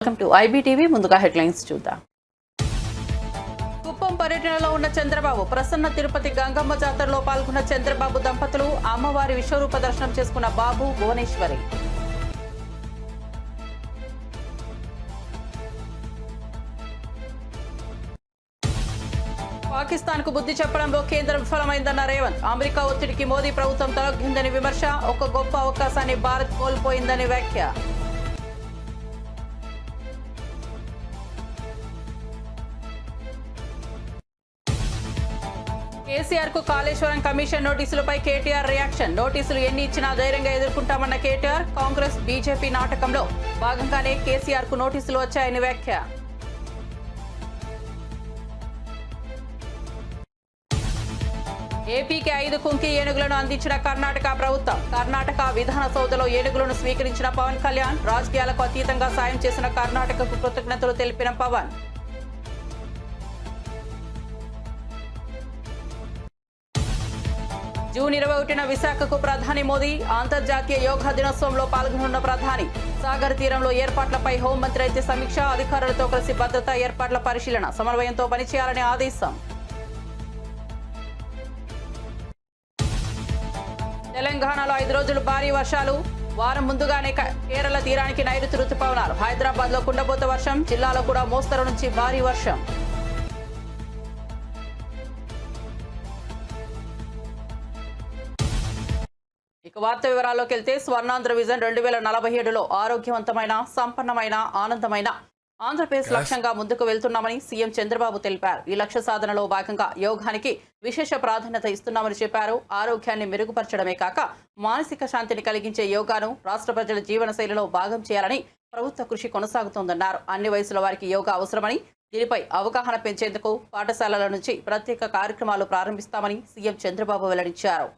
Welcome to IBTV. ముందుగా headlines చూద్దాం. కుప్పం పర్యటనలో ఉన్న చంద్రబాబు, ప్రసన్న తిరుపతి గంగమ్మ జాతరలో పాల్గొన్న చంద్రబాబు దంపతులు, అమ్మవారి విశ్వరూప దర్శనం చేసుకున్న బాబు, భువనేశ్వరి. పాకిస్తాన్ కు బుద్ధి చెప్పడంలో కేంద్రం విఫలమైందన్న రేవంత్. అమెరికా ఒత్తిడికి మోదీ ప్రభుత్వం తలొగ్గిందని విమర్శ. ఒక గొప్ప అవకాశాన్ని భారత్ కోల్పోయిందని వ్యాఖ్య. కేసీఆర్ కు కాళేశ్వరం కమిషన్ నోటీసులపై కేటీఆర్ రియాక్షన్. నోటీసులు ఎన్ని ఇచ్చినా ధైర్యంగా ఎదుర్కొంటామన్న కేటీఆర్. కాంగ్రెస్ బీజేపీ నాటకంలో భాగంగానే కేసీఆర్ కు నోటీసులు వచ్చాయని వ్యాఖ్య. ఏపీకి 5 కుంకి ఏనుగులను అందించిన కర్ణాటక ప్రభుత్వం. కర్ణాటక విధాన సౌధలో ఏనుగులను స్వీకరించిన పవన్ కళ్యాణ్. రాజకీయాలకు అతీతంగా సాయం చేసిన కర్ణాటకకు కృతజ్ఞతలు తెలిపిన పవన్. జూన్ 21న విశాఖకు ప్రధాని మోదీ. అంతర్జాతీయ యోగా దినోత్సవంలో పాల్గొనున్న ప్రధాని. సాగర్ తీరంలో ఏర్పాట్లపై హోంమంత్రి అయితే సమీక్ష. అధికారులతో కలిసి భద్రతా ఏర్పాట్ల పరిశీలన. సమన్వయంతో పనిచేయాలని ఆదేశం. తెలంగాణలో 5 రోజులు భారీ వర్షాలు. వారం ముందుగానే కేరళ తీరానికి నైరుతి రుతుపవనాలు. హైదరాబాద్ లో కుండపోత వర్షం. జిల్లాలో కూడా మోస్తరు నుంచి భారీ వర్షం. ఇక వార్త వివరాల్లోకి వెళ్తే, స్వర్ణాంధ్ర విజన్ 2047లో ఆరోగ్యవంతమైన, సంపన్నమైన, ఆనందమైన ఆంధ్రప్రదేశ్ లక్ష్యంగా ముందుకు వెళ్తున్నామని సీఎం చంద్రబాబు తెలిపారు. ఈ లక్ష్య సాధనలో భాగంగా యోగానికి విశేష ప్రాధాన్యత ఇస్తున్నామని చెప్పారు. ఆరోగ్యాన్ని మెరుగుపరచడమే కాక మానసిక శాంతిని కలిగించే యోగాను రాష్ట్ర ప్రజల జీవన శైలిలో భాగం చేయాలని ప్రభుత్వ కృషి కొనసాగుతోందన్నారు. అన్ని వయసుల వారికి యోగా అవసరమని, దీనిపై అవగాహన పెంచేందుకు పాఠశాలల నుంచి ప్రత్యేక కార్యక్రమాలు ప్రారంభిస్తామని సీఎం చంద్రబాబు వెల్లడించారు.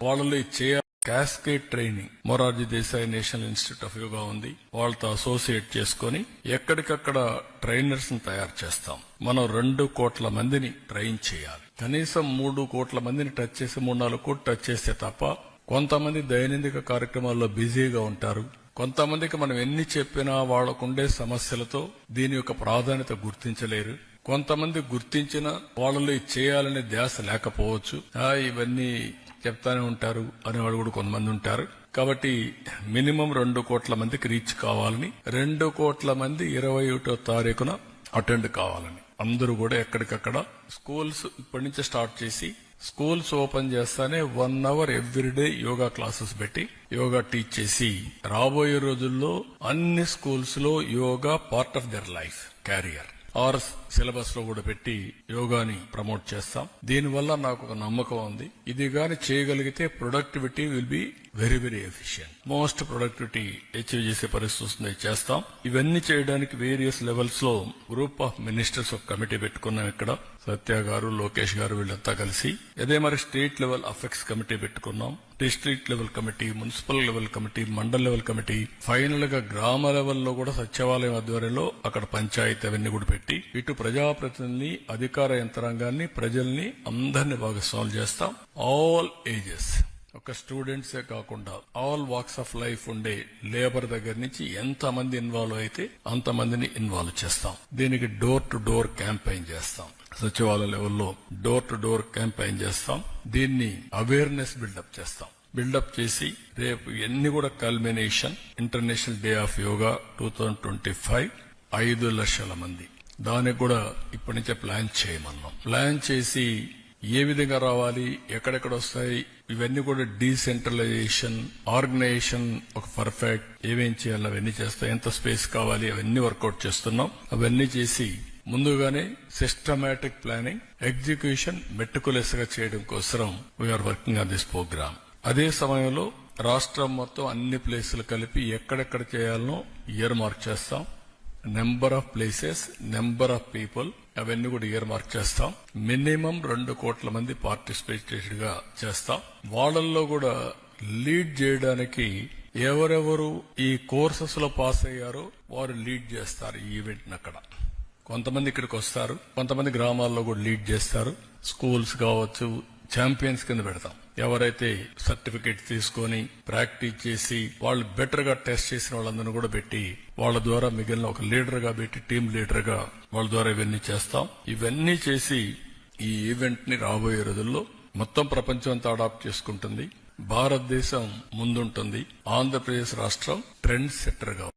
వాళ్ళలో cascade training Morarji Desai national institute of yoga ఉంది. వాళ్ళతో అసోసియేట్ చేసుకుని ఎక్కడికక్కడ ట్రైనర్స్ ని తయారు చేస్తాం. మనం 2 కోట్ల మందిని ట్రైన్ చేయాలి. కనీసం 3 కోట్ల మందిని టచ్ చేసి 3-4 కోట్లు టచ్ చేస్తే తప్ప, కొంతమంది దైనందిక కార్యక్రమాల్లో బిజీగా ఉంటారు. కొంతమందికి మనం ఎన్ని చెప్పినా వాళ్లకుండే సమస్యలతో దీని యొక్క ప్రాధాన్యత గుర్తించలేరు. కొంతమంది గుర్తించిన వాళ్ళలో చేయాలనే ధ్యాస లేకపోవచ్చు. ఇవన్నీ చెప్తానే ఉంటారు అనేవాళ్ళు కూడా కొంతమంది ఉంటారు. కాబట్టి మినిమం 2 కోట్ల మందికి రీచ్ కావాలని, 2 కోట్ల మంది 21వ తారీఖున అటెండ్ కావాలని అందరూ కూడా ఎక్కడికక్కడ స్కూల్స్ ఇప్పటి నుంచి స్టార్ట్ చేసి, స్కూల్స్ ఓపెన్ చేస్తానే 1 అవర్ ఎవ్రీడే యోగా క్లాసెస్ పెట్టి యోగా టీచ్ చేసి, రాబోయే రోజుల్లో అన్ని స్కూల్స్ లో yoga part of their life career or syllabus లో కూడా పెట్టి యోగాని ప్రమోట్ చేస్తాం. దీనివల్ల నాకు ఒక నమ్మకం ఉంది, ఇది గాని చేయగలిగితే productivity will be very very efficient. Most productivity achieve చేసే పరిస్థితి వస్తుంది, చేస్తాం. ఇవన్నీ చేయడానికి వేరియస్ లెవెల్స్ లో గ్రూప్ ఆఫ్ మినిస్టర్స్ ఒక కమిటీ పెట్టుకున్నాం. ఇక్కడ సత్య గారు, లోకేష్ గారు వీళ్ళంతా కలిసి. అదే మరి స్టేట్ లెవెల్ అఫెక్ట్స్ కమిటీ పెట్టుకున్నాం. District level committee, municipal level committee, mandal level committee, final గా గ్రామ లెవెల్లో కూడా సచివాలయం ఆధ్వర్యంలో అక్కడ పంచాయతీ అవన్నీ కూడా పెట్టి, ఇటు ప్రజాప్రతినిధుల్ని, అధికార యంత్రాంగాన్ని, ప్రజల్ని అందరినీ భాగస్వాములు చేస్తాం. ఆల్ ఏజెస్, ఒక స్టూడెంట్సే కాకుండా ఆల్ వాక్స్ ఆఫ్ లైఫ్ ఉండే లేబర్ దగ్గర నుంచి ఎంతమంది ఇన్వాల్వ్ అయితే అంతమందిని ఇన్వాల్వ్ చేస్తాం. దీనికి డోర్ టు డోర్ క్యాంపెయిన్ చేస్తాం. సచివాలయ లెవెల్లో డోర్ టు డోర్ క్యాంపెయిన్ చేస్తాం. దీన్ని అవేర్నెస్ బిల్డప్ చేస్తాం. బిల్డప్ చేసి రేపు ఎన్ని కూడా culmination international day of yoga 2025 5 లక్షల మంది. దానికి కూడా ఇప్పటి నుంచే ప్లాన్ చేయమన్నాం. ప్లాన్ చేసి ఏ విధంగా రావాలి, ఎక్కడెక్కడ వస్తాయి, ఇవన్నీ కూడా డీసెంట్రలైజేషన్, ఆర్గనైజేషన్ ఒక పర్ఫెక్ట్ ఏమేం చేయాలి అవన్నీ చేస్తాం. ఎంత స్పేస్ కావాలి అవన్నీ వర్కౌట్ చేస్తున్నాం. అవన్నీ చేసి ముందుగానే సిస్టమాటిక్ ప్లానింగ్, ఎగ్జిక్యూషన్ మెటికులస్ గా చేయడం కోసం we're working on this programme. అదే సమయంలో రాష్ట్రం మొత్తం అన్ని ప్లేసులు కలిపి ఎక్కడెక్కడ చేయాలనో ఇయర్ మార్క్ చేస్తాం. Number of places, number of people అవన్నీ కూడా ఇయర్ మార్క్ చేస్తాం. మినిమం 2 కోట్ల మంది పార్టిసిపేటెడ్ గా చేస్తాం. వాళ్ళల్లో కూడా లీడ్ చేయడానికి ఎవరెవరు ఈ కోర్సెస్ లో పాస్ అయ్యారో వారు లీడ్ చేస్తారు ఈ ఈవెంట్. అక్కడ కొంతమంది ఇక్కడికి వస్తారు, కొంతమంది గ్రామాల్లో కూడా లీడ్ చేస్తారు. స్కూల్స్ కావచ్చు, ఛాంపియన్స్ కింద పెడతాం. ఎవరైతే సర్టిఫికేట్ తీసుకొని ప్రాక్టీస్ చేసి వాళ్ళు బెటర్ గా టెస్ట్ చేసిన వాళ్ళందరినీ కూడా పెట్టి వాళ్ళ ద్వారా మిగిలిన ఒక లీడర్ గా పెట్టి టీం లీడర్ గా వాళ్ళ ద్వారా ఇవన్నీ చేస్తాం. ఇవన్నీ చేసి ఈ ఈవెంట్ ని రాబోయే రోజుల్లో మొత్తం ప్రపంచం అంతా అడాప్ట్ చేసుకుంటుంది. భారతదేశం ముందుంటుంది. ఆంధ్రప్రదేశ్ రాష్ట్రం ట్రెండ్ సెట్టర్ గా.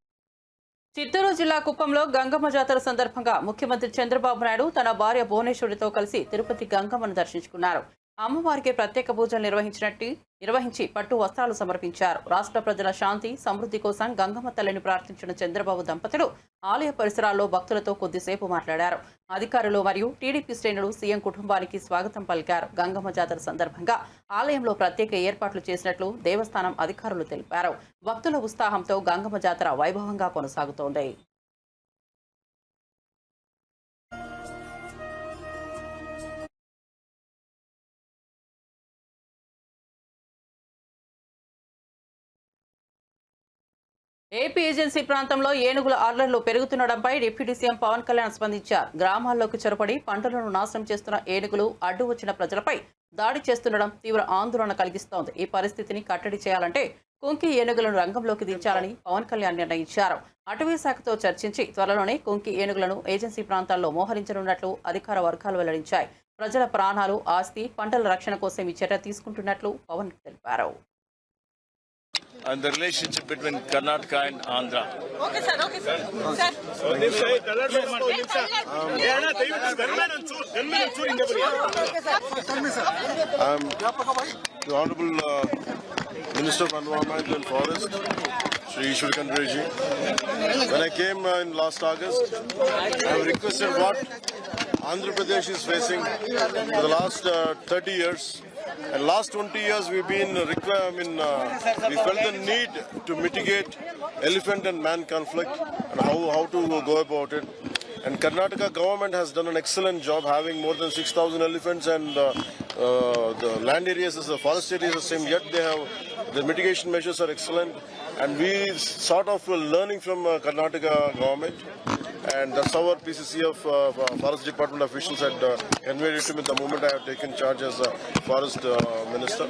చిత్తూరు జిల్లా కుప్పంలో గంగమ్మ జాతర సందర్భంగా ముఖ్యమంత్రి చంద్రబాబు నాయుడు తన భార్య భువనేశ్వరితో కలిసి తిరుపతి గంగమ్మను దర్శించుకున్నారు. అమ్మవారికి ప్రత్యేక పూజలు నిర్వహించి పట్టు వస్త్రాలు సమర్పించారు. రాష్ట్ర ప్రజల శాంతి సమృద్ధి కోసం గంగమ్మ తల్లిని ప్రార్థించిన చంద్రబాబు దంపతులు ఆలయ పరిసరాల్లో భక్తులతో కొద్దిసేపు మాట్లాడారు. అధికారులు మరియు టీడీపీ శ్రేణులు సీఎం కుటుంబానికి స్వాగతం పలికారు. గంగమ్మ జాతర సందర్భంగా ఆలయంలో ప్రత్యేక ఏర్పాట్లు చేసినట్లు దేవస్థానం అధికారులు తెలిపారు. భక్తుల ఉత్సాహంతో గంగమ్మ జాతర వైభవంగా కొనసాగుతోంది. ఏపీ ఏజెన్సీ ప్రాంతంలో ఏనుగుల అల్లర్లు పెరుగుతుండటంపై డిప్యూటీ సీఎం పవన్ కళ్యాణ్ స్పందించారు. గ్రామాల్లోకి చొరబడి పంటలను నాశనం చేస్తున్న ఏనుగులు అడ్డు వచ్చిన ప్రజలపై దాడి చేస్తుండడం తీవ్ర ఆందోళన కలిగిస్తోంది. ఈ పరిస్థితిని కట్టడి చేయాలంటే కుంకి ఏనుగులను రంగంలోకి దించాలని పవన్ కళ్యాణ్ నిర్ణయించారు. అటవీ శాఖతో చర్చించి త్వరలోనే కుంకి ఏనుగులను ఏజెన్సీ ప్రాంతాల్లో మోహరించనున్నట్లు అధికార వర్గాలు వెల్లడించాయి. ప్రజల ప్రాణాలు, ఆస్తి, పంటల రక్షణ కోసం ఈ చర్య తీసుకుంటున్నట్లు పవన్ తెలిపారు. And the relationship between Karnataka and Andhra. Okay, sir. Okay, sir. Sir. I'm the Honorable Minister of Environment and Forest, Shri Ishwar Khandreji. When I came in last August, I have requested what Andhra Pradesh is facing for the last 30 years. And last 20 years we've been, we felt the need to mitigate elephant and man conflict and how to go about it. And Karnataka government has done an excellent job having more than 6,000 elephants and the land areas, the forest areas are the same, yet they have, the mitigation measures are excellent. And we sort of learning from Karnataka government. And that's how our PCC of Forest Department officials had conveyed it to me the moment I have taken charge as Forest Minister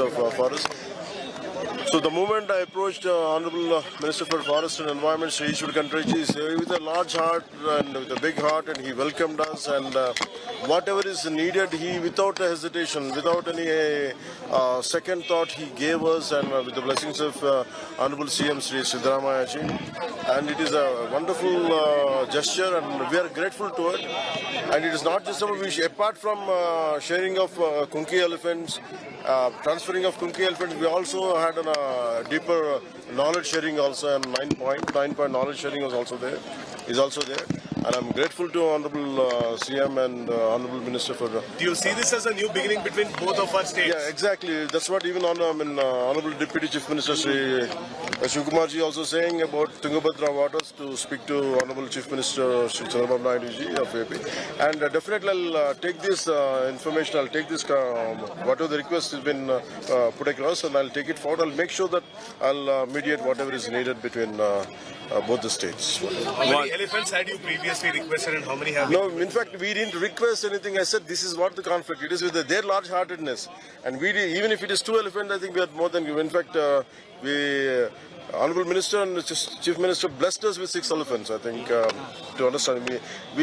of Forest. So the moment I approached Honorable Minister for Forest and Environment, Shri Ishwar Khandreji, with a large heart and with a big heart, and he welcomed us, and whatever is needed, he without hesitation, without any second thought, he gave us, and with the blessings of Honorable CM Shri Siddaramaiah ji. And it is a wonderful gesture, and we are grateful to it. And it is not just about apart from sharing of Kunki elephants, transferring of Kunki elephants, we also had a deeper knowledge sharing also, and 9 point knowledge sharing was also there, is also there. And I'm grateful to Honorable CM and Honorable Minister for. Do you see this as a new beginning between both of our states? Yeah, exactly. That's what even Honorable Deputy Chief Minister Shri Shivkumar ji also saying about Tungabhadra waters to speak to Honorable Chief Minister Shri Chandrababu Naidu ji of AP. And definitely I'll take this information, I'll take this, whatever the request has been put across, and I'll take it forward. I'll make sure that I'll mediate whatever is needed between both the states. How many elephants had you previously requested, and how many have No, in fact, we didn't request anything. I said this is what the conflict. It is with their large-heartedness. And even if it is 2 elephants, I think we are more than you. In fact, Honorable Minister and Chief Minister blessed us with 6 elephants, I think, to understand.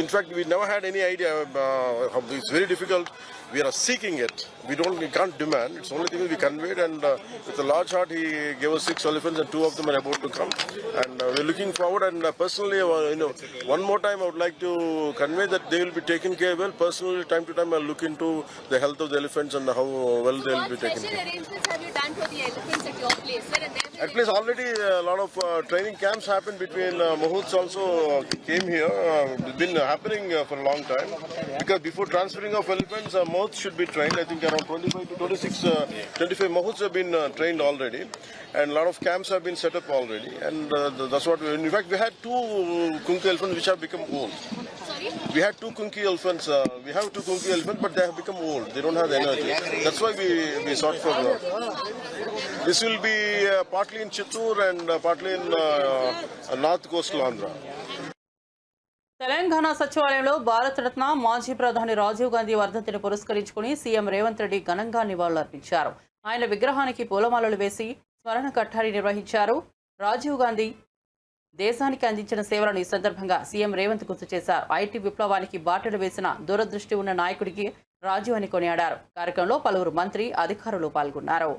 In fact, we never had any idea. It's very difficult. We are seeking it. We can't demand. It's the only thing we conveyed, and with a large heart, he gave us 6 elephants, and 2 of them are about to come. And we're looking forward. And personally, one more time, I would like to convey that they will be taken care well. Personally, time to time, I'll look into the health of the elephants and how well they will be taken care. What special arrangements have you done for the elephants at your place, sir? And At place already a lot of training camps happened between Mahoots also came here. It's been happening for a long time. Because before transferring of elephants, Mahoots should be trained. I think around 25 to 26, 25 Mahoots have been trained already. And a lot of camps have been set up already. And that's what in fact, we had 2 Kunki elephants which have become old. sorry? We had 2 Kunki elephants. We have 2 Kunki elephants, but they have become old. They don't have the energy. That's why we sought for. This will be partly in Chittoor and partly in North Coastal Andhra. Telangana సచివాలయంలో భారతరత్న మాజీ ప్రధాని రాజీవ్ గాంధీ వర్ధంతిని పురస్కరించుకుని CM Revanth Reddy ఘనంగా నివాళులర్పించారు. ఆయన విగ్రహానికి పూలమాలలు వేసి స్మరణ కట్టారి నిర్వహించారు. రాజీవ్ గాంధీ దేశానికి అందించిన సేవలను ఈ సందర్భంగా సీఎం రేవంత్ గుర్తు చేశారు. ఐటీ విప్లవానికి బాటలు వేసిన దూరదృష్టి ఉన్న నాయకుడికి రాజీవ్ అని కొనియాడారు. కార్యక్రమంలో పలువురు మంత్రి, అధికారులు పాల్గొన్నారు.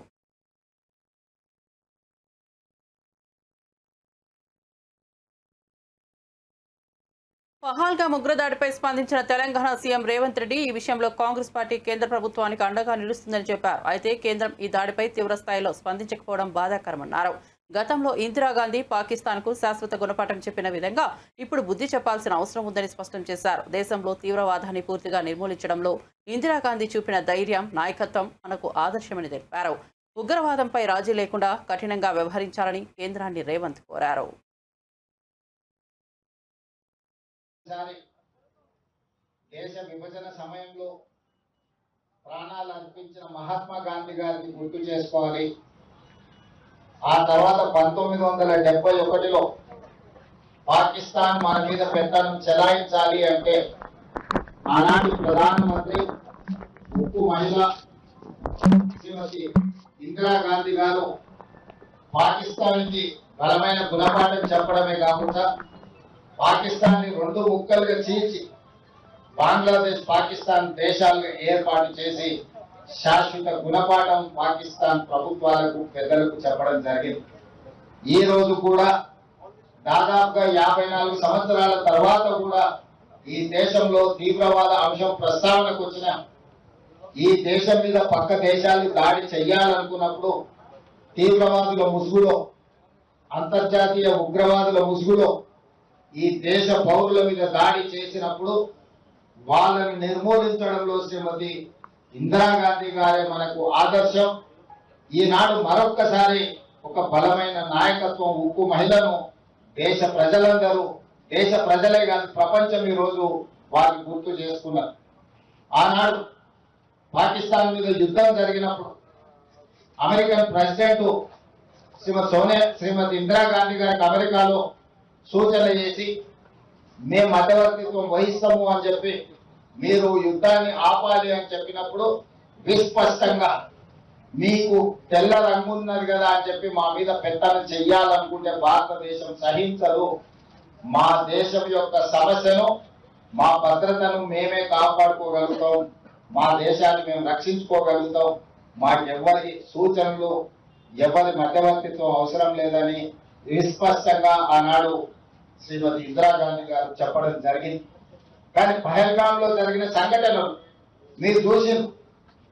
పహల్గామ్ ఉగ్రదాడిపై స్పందించిన తెలంగాణ సీఎం రేవంత్ రెడ్డి ఈ విషయంలో కాంగ్రెస్ పార్టీ కేంద్ర ప్రభుత్వానికి అండగా నిలుస్తుందని చెప్పారు. అయితే కేంద్రం ఈ దాడిపై తీవ్ర స్థాయిలో స్పందించకపోవడం బాధాకరమన్నారు. గతంలో ఇందిరాగాంధీ పాకిస్తాన్కు శాశ్వత గుణపాఠం చెప్పిన విధంగా ఇప్పుడు బుద్ధి చెప్పాల్సిన అవసరం ఉందని స్పష్టం చేశారు. దేశంలో తీవ్రవాదాన్ని పూర్తిగా నిర్మూలించడంలో ఇందిరాగాంధీ చూపిన ధైర్యం, నాయకత్వం మనకు ఆదర్శమని తెలిపారు. ఉగ్రవాదంపై రాజీ లేకుండా కఠినంగా వ్యవహరించాలని కేంద్రాన్ని రేవంత్ కోరారు. దేశ విభజన సమయంలో ప్రాణాలు అర్పించిన మహాత్మా గాంధీ గారిని గుర్తు చేసుకోవాలి. ఆ తర్వాత 1971లో పాకిస్తాన్ మన మీద పెత్తనం చెలాయించాలి అంటే ఆనాటి ప్రధానమంత్రి ఉక్కు మహిళ శ్రీమతి ఇందిరాగాంధీ గారు పాకిస్తాన్కి బలమైన గుణపాఠం చెప్పడమే కాకుండా పాకిస్తాన్ ని 2 ముక్కలుగా చీల్చి బంగ్లాదేశ్, పాకిస్తాన్ దేశాలుగా ఏర్పాటు చేసి శాశ్వత గుణపాఠం పాకిస్తాన్ ప్రభుత్వాలకు, పెద్దలకు చెప్పడం జరిగింది. ఈ రోజు కూడా దాదాపుగా 54 సంవత్సరాల తర్వాత కూడా ఈ దేశంలో తీవ్రవాద అంశం ప్రస్తావనకు వచ్చిన, ఈ దేశం మీద పక్క దేశాలు దాడి చెయ్యాలనుకున్నప్పుడు తీవ్రవాదుల ముసుగులో, అంతర్జాతీయ ఉగ్రవాదుల ముసుగులో ఈ దేశ పౌరుల మీద దాడి చేసినప్పుడు వాళ్ళని నిర్మూలించడంలో శ్రీమతి ఇందిరాగాంధీ గారే మనకు ఆదర్శం. ఈనాడు మరొక్కసారి ఒక బలమైన నాయకత్వం, ఉక్కు మహిళను దేశ ప్రజలందరూ, దేశ ప్రజలే కాదు ప్రపంచం ఈరోజు వారిని గుర్తు చేసుకున్నారు. ఆనాడు పాకిస్తాన్ మీద యుద్ధం జరిగినప్పుడు అమెరికన్ ప్రెసిడెంట్ శ్రీమతి ఇందిరాగాంధీ గారికి అమెరికాలో సూచన చేసి మేము మధ్యవర్తిత్వం వహిస్తాము అని చెప్పి, మీరు యుద్ధాన్ని ఆపాలి అని చెప్పినప్పుడు విస్పష్టంగా మీకు తెల్ల రంగు ఉన్నది కదా అని చెప్పి మా మీద పెత్తనం చెయ్యాలనుకుంటే భారతదేశం సహించదు. మా దేశం యొక్క సమస్యను, మా భద్రతను మేమే కాపాడుకోగలుగుతాం, మా దేశాన్ని మేము రక్షించుకోగలుగుతాం, మాకెవ్వరి సూచనలు, ఎవరి మధ్యవర్తిత్వం అవసరం లేదని విస్పష్టంగా ఆనాడు శ్రీమతి ఇందిరాగాంధీ గారు చెప్పడం జరిగింది. కానీ పహల్గామ్ లో జరిగిన సంఘటనలు మీరు చూసి,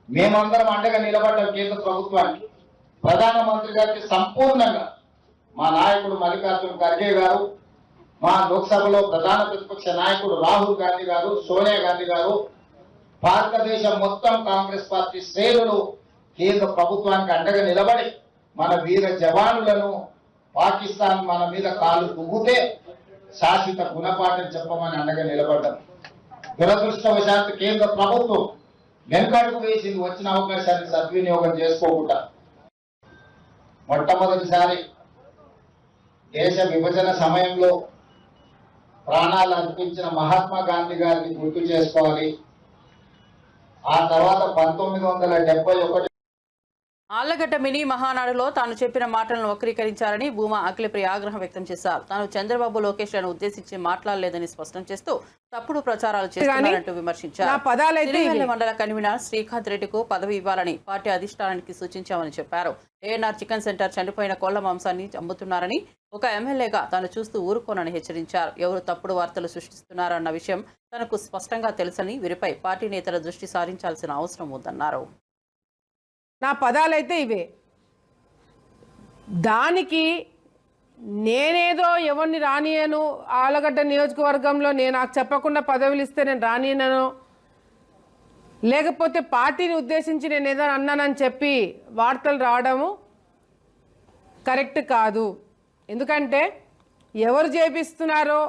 మేమందరం అండగా నిలబడ్డాం కేంద్ర ప్రభుత్వానికి, ప్రధానమంత్రి గారికి సంపూర్ణంగా, మా నాయకుడు మల్లికార్జున ఖర్గే గారు, మా లోక్సభలో ప్రధాన ప్రతిపక్ష నాయకుడు రాహుల్ గాంధీ గారు, సోనియా గాంధీ గారు, భారతదేశం మొత్తం కాంగ్రెస్ పార్టీ శ్రేణులు కేంద్ర ప్రభుత్వానికి అండగా నిలబడి మన వీర జవానులను, పాకిస్తాన్ మన మీద కాలు తుగ్గితే శాశ్వత గుణపాఠం చెప్పమని అండగా నిలబడ్డాం. దురదృష్టవశాత్తు కేంద్ర ప్రభుత్వం వెనుకడుగు వేసింది, వచ్చిన అవకాశాన్ని సద్వినియోగం చేసుకోకుండా. మొట్టమొదటిసారి దేశ విభజన సమయంలో ప్రాణాలు అర్పించిన మహాత్మా గాంధీ గారిని గుర్తు చేసుకోవాలి. ఆ తర్వాత 1971 ఆళ్లగడ్డ మినీ మహానాడులో తాను చెప్పిన మాటలను వక్రీకరించారని భూమా అఖిలప్రియ ఆగ్రహం వ్యక్తం చేశారు. తాను చంద్రబాబు, లోకేష్ లను ఉద్దేశించి మాట్లాడలేదని స్పష్టం చేస్తూ తప్పుడు ప్రచారాలు చేస్తున్నారంటూ విమర్శించారు. మండల కన్వీనర్ శ్రీకాంత్ రెడ్డికు పదవి ఇవ్వాలని పార్టీ అధిష్టానానికి సూచించామని చెప్పారు. ఏఎన్ఆర్ చికెన్ సెంటర్ చనిపోయిన కోళ్ల మాంసాన్ని అమ్ముతున్నారని ఒక ఎమ్మెల్యేగా తాను చూస్తూ ఊరుకోనని హెచ్చరించారు. ఎవరు తప్పుడు వార్తలు సృష్టిస్తున్నారన్న విషయం తనకు స్పష్టంగా తెలుసని, వీరిపై పార్టీ నేతల దృష్టి సారించాల్సిన అవసరం ఉందన్నారు. నా పదాలైతే ఇవే. దానికి నేనేదో ఎవరిని రానియను, ఆలగడ్డ నియోజకవర్గంలో నేను నాకు చెప్పకుండా పదవులు ఇస్తే నేను రానియనను, లేకపోతే పార్టీని ఉద్దేశించి నేను ఏదో అన్నానని చెప్పి వార్తలు రావడము కరెక్ట్ కాదు. ఎందుకంటే ఎవరు చేపిస్తున్నారో,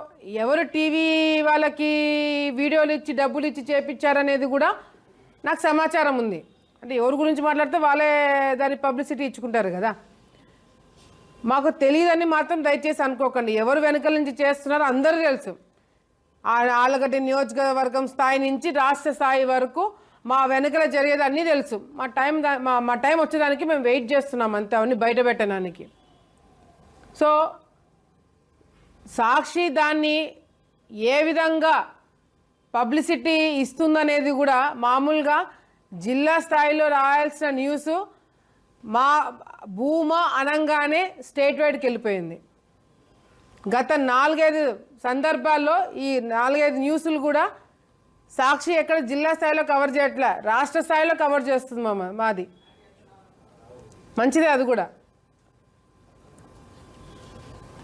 ఎవరు టీవీ వాళ్ళకి వీడియోలు ఇచ్చి డబ్బులు ఇచ్చి చేపించారనేది కూడా నాకు సమాచారం ఉంది. అంటే ఎవరి గురించి మాట్లాడితే వాళ్ళే దాని పబ్లిసిటీ ఇచ్చుకుంటారు కదా. మాకు తెలియదని మాత్రం దయచేసి అనుకోకండి. ఎవరు వెనకాల నుంచి చేస్తున్నారో అందరూ తెలుసు. ఆలగడ్డ నియోజకవర్గం స్థాయి నుంచి రాష్ట్ర స్థాయి వరకు మా వెనకల జరిగేది అన్నీ తెలుసు. మా టైం వచ్చేదానికి మేము వెయిట్ చేస్తున్నాం అంతే, అవన్నీ బయట పెట్టడానికి. సో సాక్షి దాన్ని ఏ విధంగా పబ్లిసిటీ ఇస్తుందనేది కూడా మామూలుగా జిల్లా స్థాయిలో రాయాల్సిన న్యూస్ మా భూమా అనంగానే స్టేట్ వైడ్కి వెళ్ళిపోయింది. గత 4-5 సందర్భాల్లో ఈ 4-5 న్యూస్లు కూడా సాక్షి ఎక్కడ జిల్లా స్థాయిలో కవర్ చేయట్లే, రాష్ట్ర స్థాయిలో కవర్ చేస్తుంది మాది. మంచిదే అది కూడా.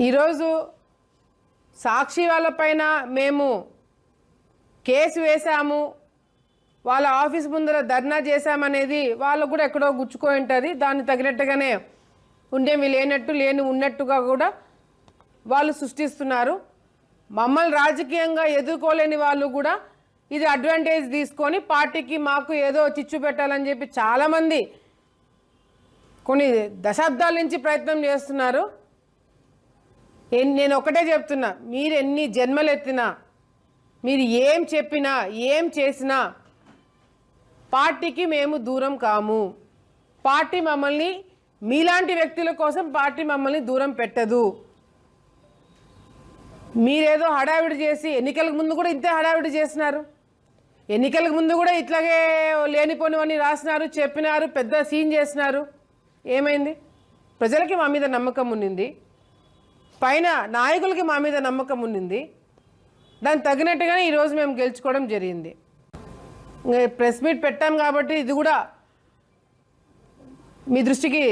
ఈరోజు సాక్షి వాళ్ళపైన మేము కేసు వేశాము, వాళ్ళ ఆఫీస్ ముందర ధర్నా చేశామనేది వాళ్ళకు కూడా ఎక్కడో గుచ్చుకొని ఉంటుంది. దాన్ని తగినట్టుగానే ఉండేవి లేని ఉన్నట్టుగా కూడా వాళ్ళు సృష్టిస్తున్నారు. మమ్మల్ని రాజకీయంగా ఎదుర్కోలేని వాళ్ళు కూడా ఇది అడ్వాంటేజ్ తీసుకొని పార్టీకి మాకు ఏదో చిచ్చు పెట్టాలని చెప్పి చాలామంది కొన్ని దశాబ్దాల నుంచి ప్రయత్నం చేస్తున్నారు. నేను ఒకటే చెప్తున్నా, మీరు ఎన్ని జన్మలు ఎత్తినా, మీరు ఏం చెప్పినా ఏం చేసినా పార్టీకి మేము దూరం కాము. పార్టీ మమ్మల్ని, మీలాంటి వ్యక్తుల కోసం పార్టీ మమ్మల్ని దూరం పెట్టదు. మీరేదో హడావిడి చేసి ఎన్నికలకు ముందు కూడా ఇంతే హడావిడి చేసినారు. ఎన్నికలకు ముందు కూడా ఇట్లాగే లేనిపోనివన్నీ రాసినారు, చెప్పినారు, పెద్ద సీన్ చేసినారు. ఏమైంది? ప్రజలకి మా మీద నమ్మకం ఉన్నింది, పైన నాయకులకి మా మీద నమ్మకం ఉన్నింది. దానికి తగినట్టుగానే ఈరోజు మేము గెలుచుకోవడం జరిగింది. ప్రెస్ మీట్ పెట్టాం కాబట్టి ఇది కూడా మీ దృష్టికి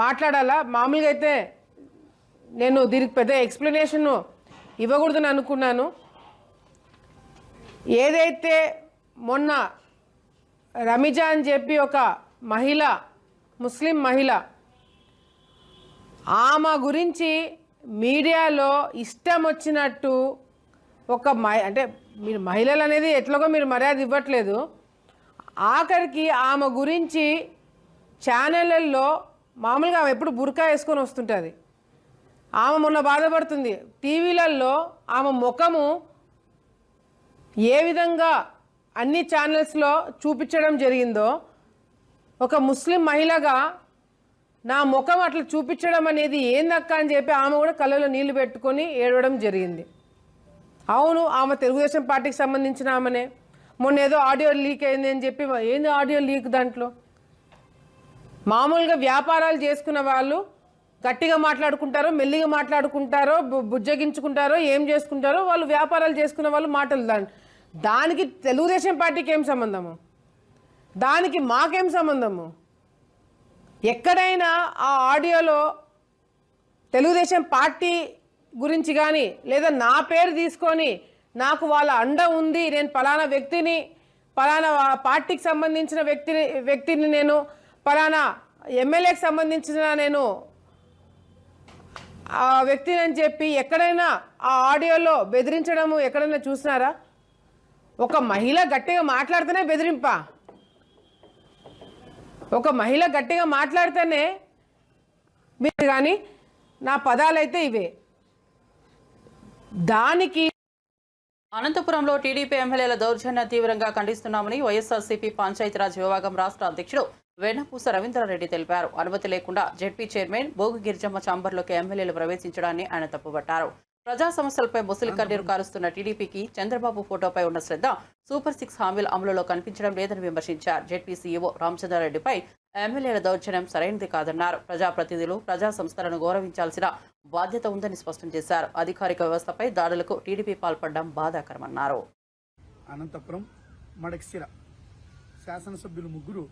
మాట్లాడాలా. మామూలుగా అయితే నేను దీనికి పెద్ద ఎక్స్ప్లెనేషన్ ఇవ్వకూడదని అనుకున్నాను. ఏదైతే మొన్న రమిజా అని చెప్పి ఒక మహిళ, ముస్లిం మహిళ, ఆమె గురించి మీడియాలో ఇష్టం వచ్చినట్టు అంటే మీరు మహిళలు అనేది ఎట్లాగో మీరు మర్యాద ఇవ్వట్లేదు. ఆఖరికి ఆమె గురించి ఛానళ్ళల్లో మామూలుగా ఆమె ఎప్పుడు బుర్కా వేసుకొని వస్తుంటుంది. ఆమె మొన్న బాధపడుతుంది. టీవీలలో ఆమె ముఖము ఏ విధంగా అన్ని ఛానల్స్లో చూపించడం జరిగిందో, ఒక ముస్లిం మహిళగా నా ముఖం అట్లా చూపించడం అనేది ఏందక్క అని చెప్పి ఆమె కూడా కళ్ళలో నీళ్లు పెట్టుకొని ఏడవడం జరిగింది. అవును, ఆమె తెలుగుదేశం పార్టీకి సంబంధించిన ఆమెనే. మొన్న ఏదో ఆడియో లీక్ అయింది అని చెప్పి, ఏంది ఆడియో లీక్? దాంట్లో మామూలుగా వ్యాపారాలు చేసుకున్న వాళ్ళు గట్టిగా మాట్లాడుకుంటారో, మెల్లిగా మాట్లాడుకుంటారో, బుజ్జగించుకుంటారో, ఏం చేసుకుంటారో వాళ్ళు వ్యాపారాలు చేసుకున్న వాళ్ళు మాటలు. దానికి తెలుగుదేశం పార్టీకి ఏం సంబంధము? దానికి మాకేం సంబంధము? ఎక్కడైనా ఆ ఆడియోలో తెలుగుదేశం పార్టీ గురించి కానీ లేదా నా పేరు తీసుకొని నాకు వాళ్ళ అండ ఉంది, నేను పలానా వ్యక్తిని, పలానా పార్టీకి సంబంధించిన వ్యక్తిని, నేను పలానా ఎమ్మెల్యేకి సంబంధించిన నేను ఆ వ్యక్తిని అని చెప్పి ఎక్కడైనా ఆ ఆడియోలో బెదిరించడము ఎక్కడైనా చూసినారా? ఒక మహిళ గట్టిగా మాట్లాడితేనే బెదిరింపా? ఒక మహిళ గట్టిగా మాట్లాడితేనే మీరు కానీ నా పదాలైతే ఇవే. దానికి అనంతపురంలో టీడీపీ ఎమ్మెల్యేల దౌర్జన్య తీవ్రంగా ఖండిస్తున్నామని వైఎస్ఆర్సీపీ పంచాయతీరాజ్ విభాగం రాష్ట్ర అధ్యక్షుడు వెన్నపూస రవీంద్రారెడ్డి తెలిపారు. అనుమతి లేకుండా జెడ్పీ చైర్మన్ బోగు గిరిజమ్మ ఛాంబర్లోకి ఎమ్మెల్యేలు ప్రవేశించడాన్ని ఆయన తప్పుపట్టారు. ప్రజా సమస్యలపై ముసలి కన్నీరు కారుస్తున్న టీడీపీకి చంద్రబాబు ఫోటోపై ఉన్న శ్రద్ధ సూపర్ 6 హామీల అమలులో కనిపించడం లేదని విమర్శించారు. జెడ్పీ సీఈఓ రామచంద్రారెడ్డిపై ఎమ్మెల్యేల దౌర్జన్యం సరైనది కాదన్నారు. ప్రజాప్రతినిధులు ప్రజా సంస్థలను గౌరవించాల్సిన బాధ్యత ఉందని స్పష్టం చేశారు. అధికారిక వ్యవస్థపై దాడులకు టీడీపీ పాల్పడడం బాధాకరమన్నారు. అనంతపురం మడక్సిర శాసనసభ్యులు ముగ్గురు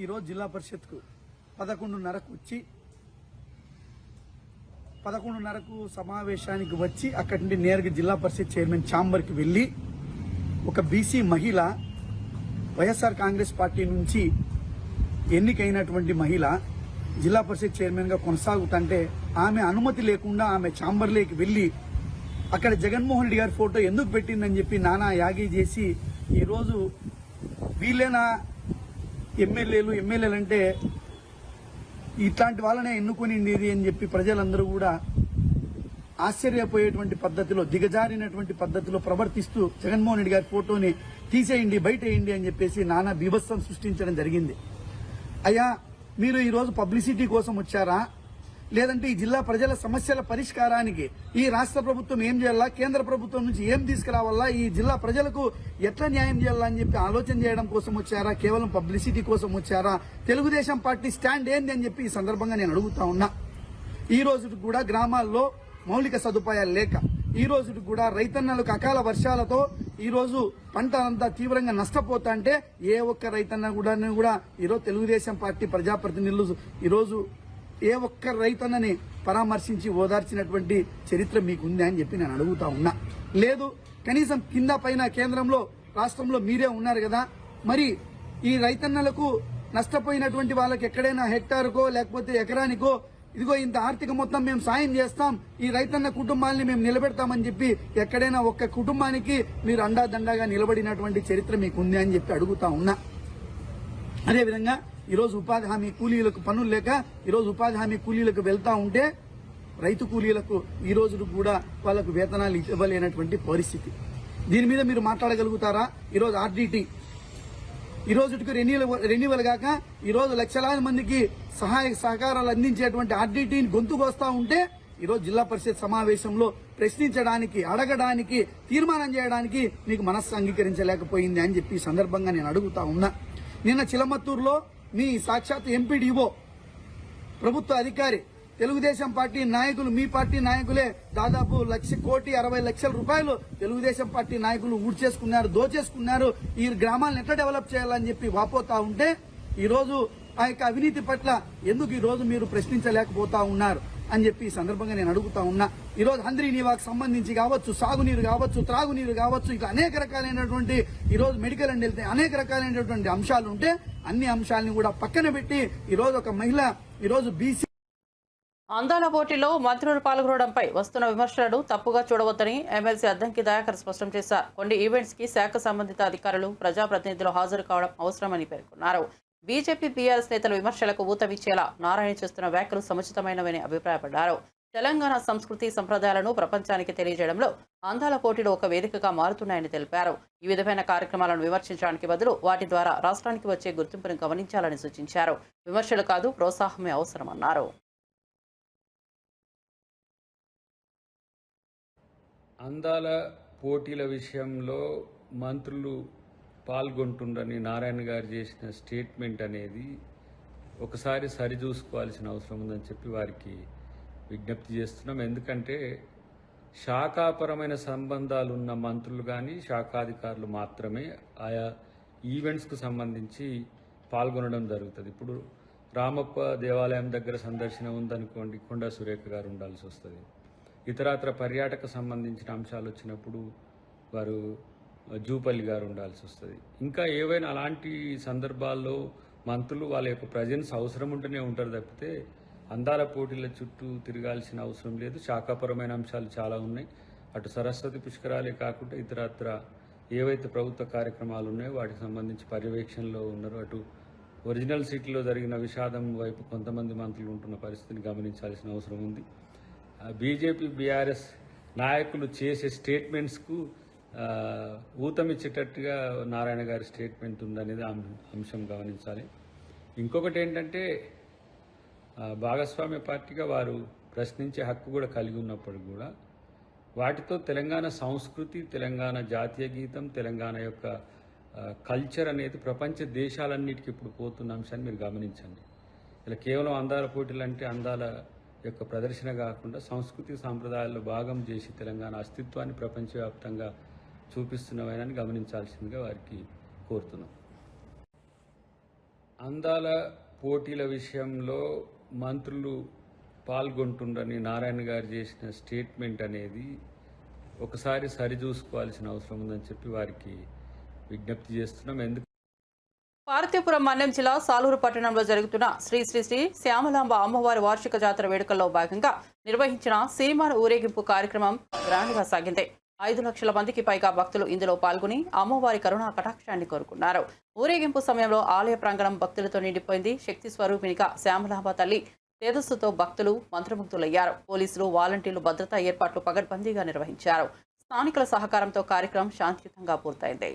ఈరోజు జిల్లా పరిషత్కు 11:30కు వచ్చి 11:30కు సమావేశానికి వచ్చి అక్కడి నుండి నేరుగా జిల్లా పరిషత్ చైర్మన్ ఛాంబర్కి వెళ్లి ఒక బీసీ మహిళ, వైఎస్ఆర్ కాంగ్రెస్ పార్టీ నుంచి ఎన్నికైనటువంటి మహిళ జిల్లా పరిషత్ చైర్మన్గా కొనసాగుతుంటే ఆమె అనుమతి లేకుండా ఆమె ఛాంబర్లోకి వెళ్లి అక్కడ జగన్మోహన్ రెడ్డి గారి ఫోటో ఎందుకు పెట్టిందని చెప్పి నానా యాగి చేసి ఈరోజు వీళ్ళేనా ఎమ్మెల్యేలు అంటే ఇట్లాంటి వాళ్ళనే ఎన్నుకునింది అని చెప్పి ప్రజలందరూ కూడా ఆశ్చర్యపోయేటువంటి పద్ధతిలో, దిగజారినటువంటి పద్ధతిలో ప్రవర్తిస్తూ జగన్మోహన్ రెడ్డి గారి ఫోటోని తీసేయండి, బయటేయండి అని చెప్పేసి నానా బీభత్సం సృష్టించడం జరిగింది. అయ్యా, మీరు ఈరోజు పబ్లిసిటీ కోసం వచ్చారా, లేదంటే ఈ జిల్లా ప్రజల సమస్యల పరిష్కారానికి ఈ రాష్ట్ర ప్రభుత్వం ఏం చేయాలా, కేంద్ర ప్రభుత్వం నుంచి ఏం తీసుకురావాలా, ఈ జిల్లా ప్రజలకు ఎట్లా న్యాయం చేయాలా అని చెప్పి ఆలోచన చేయడం కోసం వచ్చారా, కేవలం పబ్లిసిటీ కోసం వచ్చారా? తెలుగుదేశం పార్టీ స్టాండ్ ఏంది అని చెప్పి ఈ సందర్భంగా నేను అడుగుతా ఉన్నా. ఈ రోజు కూడా గ్రామాల్లో మౌలిక సదుపాయాలు లేక, ఈ రోజు కూడా రైతన్నలకు అకాల వర్షాలతో ఈ రోజు పంట అంతా తీవ్రంగా నష్టపోతా అంటే ఏ ఒక్క రైతన్న కూడా ఈరోజు తెలుగుదేశం పార్టీ ప్రజాప్రతినిధులు ఈరోజు ఏ ఒక్క రైతన్నని పరామర్శించి ఓదార్చినటువంటి చరిత్ర మీకుంది అని చెప్పి నేను అడుగుతా ఉన్నా. లేదు, కనీసం కింద పైన కేంద్రంలో రాష్ట్రంలో మీరే ఉన్నారు కదా, మరి ఈ రైతన్నలకు నష్టపోయినటువంటి వాళ్ళకి ఎక్కడైనా హెక్టార్కో లేకపోతే ఎకరానికో ఇదిగో ఇంత ఆర్థిక మొత్తం మేము సాయం చేస్తాం, ఈ రైతన్న కుటుంబాలని మేము నిలబెడతామని చెప్పి ఎక్కడైనా ఒక్క కుటుంబానికి మీరు అండాదండాగా నిలబడినటువంటి చరిత్ర మీకుంది అని చెప్పి అడుగుతా ఉన్నా. అదేవిధంగా ఈరోజు ఉపాధి హామీ కూలీలకు పనులు లేక ఈరోజు ఉపాధి హామీ కూలీలకు వెళ్తా ఉంటే రైతు కూలీలకు ఈ రోజు కూడా వాళ్లకు వేతనాలు ఇవ్వలేనటువంటి పరిస్థితి. దీని మీద మీరు మాట్లాడగలుగుతారా? ఈరోజు ఆర్డీటీ ఈ రోజుకి రెన్యువల్ గాక ఈరోజు లక్షలాది మందికి సహాయ సహకారాలు అందించేటువంటి ఆర్డీటీని గొంతుకొస్తా ఉంటే ఈరోజు జిల్లా పరిషత్ సమావేశంలో ప్రశ్నించడానికి, అడగడానికి, తీర్మానం చేయడానికి మీకు మనస్సు అంగీకరించలేకపోయింది అని చెప్పి ఈ సందర్భంగా నేను అడుగుతా ఉన్నా. నిన్న చిలమత్తూరులో మీ సాక్షాత్ ఎంపీడీఓ ప్రభుత్వ అధికారి తెలుగుదేశం పార్టీ నాయకులు, మీ పార్టీ నాయకులే దాదాపు 1,60,00,000 రూపాయలు తెలుగుదేశం పార్టీ నాయకులు ఊడ్చేసుకున్నారు, దోచేసుకున్నారు. ఈ గ్రామాలను ఎట్లా డెవలప్ చేయాలని చెప్పి వాపోతా ఉంటే ఈ రోజు ఆ యొక్క అవినీతి పట్ల ఎందుకు ఈ రోజు మీరు ప్రశ్నించలేకపోతా ఉన్నారు అని చెప్పి ఈ సందర్భంగా నేను అడుగుతా ఉన్నా. ఈ రోజు హంద్రీనీవాకు సంబంధించి కావచ్చు, సాగునీరు కావచ్చు, త్రాగునీరు కావచ్చు, ఇట్లా అనేక రకాలైనటువంటి ఈ రోజు మెడికల్ అండ్ హెల్త్ అనేక రకాలైనటువంటి అంశాలు ఉంటే అన్ని అంశాలను కూడా పక్కన పెట్టి ఈ రోజు ఒక మహిళ ఈ రోజు బీసీ అందాల పోటీలో మంత్రులు పాల్గొనడంపై వస్తున్న విమర్శలను తప్పుగా చూడవద్దని ఎమ్మెల్సీ అద్దంకి దయాకర్ స్పష్టం చేశారు. కొన్ని ఈవెంట్స్ కి శాఖ సంబంధిత అధికారులు, ప్రజాప్రతినిధులు హాజరు కావడం అవసరమని పేర్కొన్నారు. బీజేపీ బీఆర్ఎస్ నేతల విమర్శలకు ఊతమిచ్చేలా నారాయణ చేస్తున్న వ్యాఖ్యలు సముచితమైనవని అభిప్రాయపడ్డారు. తెలంగాణ సంస్కృతి సంప్రదాయాలను ప్రపంచానికి తెలియజేయడంలో అందాల పోటీలు ఒక వేదికగా మారుతున్నాయని తెలిపారు. ఈ విధమైన కార్యక్రమాలను విమర్శించడానికి బదులు వాటి ద్వారా రాష్ట్రానికి వచ్చే గుర్తింపును గమనించాలని సూచించారు. విమర్శలు కాదు, ప్రోత్సాహమే అవసరమన్నారు. అందాల పోటీల విషయంలో మంత్రులు పాల్గొంటుండని నారాయణ గారు చేసిన స్టేట్మెంట్ అనేది ఒకసారి సరిచూసుకోవాల్సిన అవసరం ఉందని చెప్పి వారికి విజ్ఞప్తి చేస్తున్నాం. ఎందుకంటే శాఖాపరమైన సంబంధాలు ఉన్న మంత్రులు కానీ శాఖాధికారులు మాత్రమే ఆయా ఈవెంట్స్కు సంబంధించి పాల్గొనడం జరుగుతుంది. ఇప్పుడు రామప్ప దేవాలయం దగ్గర సందర్శన ఉందనుకోండి, కొండా సురేఖ గారు ఉండాల్సి వస్తుంది. ఇతరత్ర పర్యాటక సంబంధించిన అంశాలు వచ్చినప్పుడు వారు జూపల్లి గారు ఉండాల్సి వస్తుంది. ఇంకా ఏవైనా అలాంటి సందర్భాల్లో మంత్రులు వాళ్ళ యొక్క ప్రజెన్స్ అవసరం ఉంటూనే ఉంటారు తప్పితే అందాల పోటీల చుట్టూ తిరగాల్సిన అవసరం లేదు. శాఖాపరమైన అంశాలు చాలా ఉన్నాయి. అటు సరస్వతి పుష్కరాలే కాకుండా ఇతరత్ర ఏవైతే ప్రభుత్వ కార్యక్రమాలు ఉన్నాయో వాటికి సంబంధించి పర్యవేక్షణలో ఉన్నారు. అటు ఒరిజినల్ సిటీలో జరిగిన విషాదం వైపు కొంతమంది మంత్రులు ఉంటున్న పరిస్థితిని గమనించాల్సిన అవసరం ఉంది. బీజేపీ బీఆర్ఎస్ నాయకులు చేసే స్టేట్మెంట్స్కు ఊతమిచ్చేటట్టుగా నారాయణ గారి స్టేట్మెంట్ ఉందనేది అంశం గమనించాలి. ఇంకొకటి ఏంటంటే భాగస్వామ్య పార్టీగా వారు ప్రశ్నించే హక్కు కూడా కలిగి ఉన్నప్పుడు కూడా వాటితో తెలంగాణ సంస్కృతి, తెలంగాణ జాతీయ గీతం, తెలంగాణ యొక్క కల్చర్ అనేది ప్రపంచ దేశాలన్నిటికీ ఇప్పుడు పోతున్న అంశాన్ని మీరు గమనించండి. ఇలా కేవలం అందాల పోటీలు అంటే అందాల యొక్క ప్రదర్శన కాకుండా సంస్కృతి సాంప్రదాయాల్లో భాగం చేసి తెలంగాణ అస్తిత్వాన్ని ప్రపంచవ్యాప్తంగా చూపిస్తున్నవని గమనించాల్సిందిగా వారికి కోరుతున్నాం. అందాల పోటీల విషయంలో మంత్రులు పాల్గొంటుండని నారాయణ గారు చేసిన స్టేట్మెంట్ అనేది ఒకసారి సరిచూసుకోవాల్సిన అవసరం ఉందని చెప్పి వారికి విజ్ఞప్తి చేస్తున్నాం. ఎందుకు పార్వతీపురం మన్యం జిల్లా సాలూరు పట్టణంలో జరుగుతున్న శ్రీ శ్రీ శ్రీ శ్యామలాంబ అమ్మవారి వార్షిక జాతర వేడుకల్లో భాగంగా నిర్వహించిన సిరిమాను ఊరేగింపు కార్యక్రమం గ్రాండ్గా సాగింది. 5 లక్షల మందికి పైగా భక్తులు ఇందులో పాల్గొని అమ్మవారి కరుణా కటాక్షాన్ని కోరుకున్నారు. ఊరేగింపు సమయంలో ఆలయ ప్రాంగణం భక్తులతో నిండిపోయింది. శక్తి స్వరూపిణిగా శ్యామలాంబ తల్లి తేజస్సుతో భక్తులు మంత్రముగ్ధులయ్యారు. పోలీసులు, వాలంటీర్లు భద్రతా ఏర్పాట్లు పగడ్బందీగా నిర్వహించారు. స్థానికుల సహకారంతో కార్యక్రమం శాంతియుతంగా పూర్తయింది.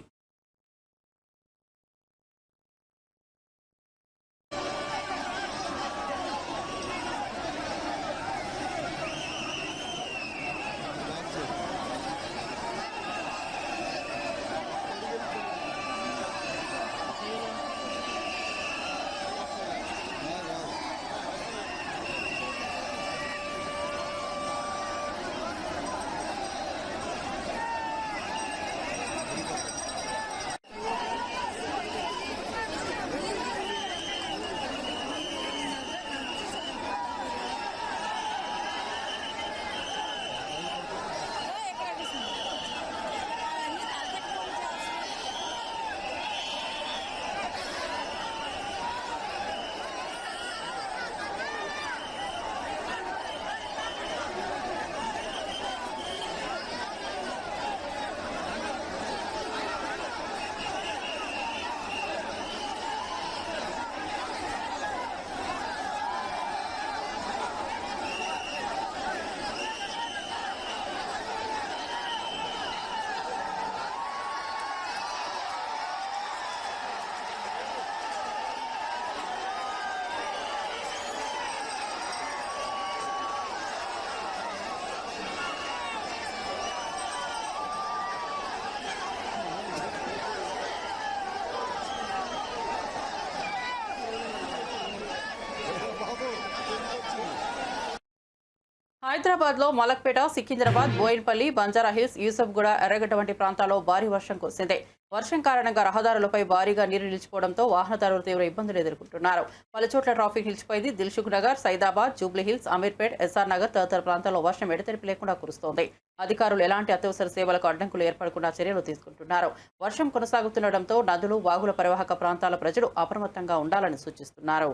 హైదరాబాద్లో మలక్పేట, సికింద్రాబాద్, బోయిన్పల్లి, బంజారాహిల్స్, యూసఫ్గూడ, ఎర్రగడ్డ వంటి ప్రాంతాల్లో భారీ వర్షం కురిసింది. వర్షం కారణంగా రహదారులపై భారీగా నీరు నిలిచిపోవడంతో వాహనదారులు తీవ్ర ఇబ్బందులు ఎదుర్కొంటున్నారు. పలుచోట్ల ట్రాఫిక్ నిలిచిపోయింది. దిల్సుఖ్ నగర్, సైదాబాద్, జూబ్లీహిల్స్, అమీర్పేట్, ఎస్ఆర్ నగర్ తదితర ప్రాంతాల్లో వర్షం ఎడతెరిపి లేకుండా కురుస్తోంది. అధికారులు ఎలాంటి అత్యవసర సేవలకు అడ్డంకులు ఏర్పడకుండా చర్యలు తీసుకుంటున్నారు. వర్షం కొనసాగుతుండటంతో నదులు, వాగుల పరివాహక ప్రాంతాల ప్రజలు అప్రమత్తంగా ఉండాలని సూచిస్తున్నారు.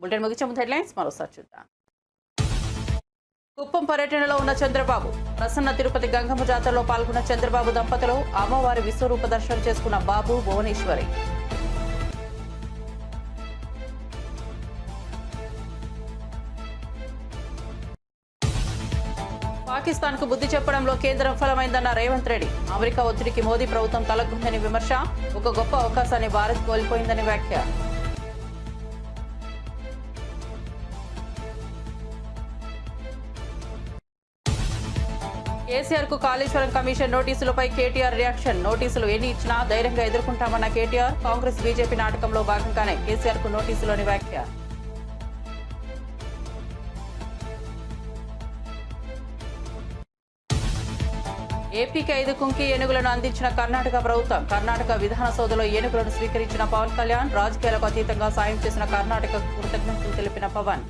బులెటిన్ ముగించే ముందు హెడ్లైన్స్ మరోసారి చూద్దాం. కుప్పం పర్యటనలో ఉన్న చంద్రబాబు. ప్రసన్న తిరుపతి గంగమ్మ జాతరలో పాల్గొన్న చంద్రబాబు దంపతులు అమ్మవారి విశ్వరూప దర్శనం చేసుకున్న బాబు, భువనేశ్వరి. పాకిస్తాన్కు బుద్ధి చెప్పడంలో కేంద్రం విఫలమైందన్న రేవంత్ రెడ్డి. అమెరికా ఒత్తిడికి మోదీ ప్రభుత్వం తలగ్గుందని విమర్శ. ఒక గొప్ప అవకాశాన్ని భారత్ కోల్పోయిందని వ్యాఖ్య. కేసీఆర్ కు కాళేశ్వరం కమిషన్ నోటీసులపై కేటీఆర్ రియాక్షన్. నోటీసులు ఎన్ని ఇచ్చినా ధైర్యంగా ఎదుర్కొంటామన్న కేటీఆర్. కాంగ్రెస్, బీజేపీ నాటకంలో భాగంగానే కేసీఆర్ కు నోటీసులోని వ్యాఖ్య. ఏపీకి 5 కుంకి ఏనుగులను అందించిన కర్ణాటక ప్రభుత్వం. కర్ణాటక విధాన సౌధలో ఏనుగులను స్వీకరించిన పవన్ కళ్యాణ్. రాజకీయాలకు అతీతంగా సాయం చేసిన కర్ణాటకకు కృతజ్ఞతలు తెలిపిన పవన్.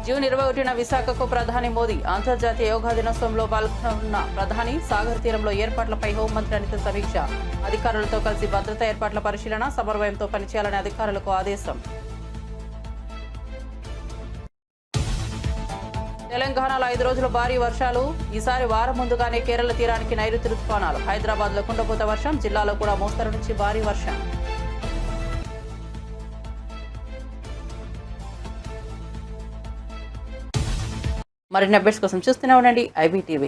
జూన్ 21న విశాఖకు ప్రధాని మోదీ. అంతర్జాతీయ యోగా దినోత్సవంలో పాల్గొన్న ప్రధాని. సాగర్ తీరంలో ఏర్పాట్లపై హోంమంత్రి అనిత సమీక్ష. అధికారులతో కలిసి భద్రతా ఏర్పాట్ల పరిశీలన. సమన్వయంతో పనిచేయాలని అధికారులకు ఆదేశం. తెలంగాణలో 5 రోజులు భారీ వర్షాలు. ఈసారి వారం ముందుగానే కేరళ తీరానికి నైరుతి రుతుపవనాలు. హైదరాబాద్లో కుండపోత వర్షం. జిల్లాలో కూడా మోస్తరు నుంచి భారీ వర్షం. మరిన్ని అప్డేట్స్ కోసం చూస్తూనే ఉండండి IBTV.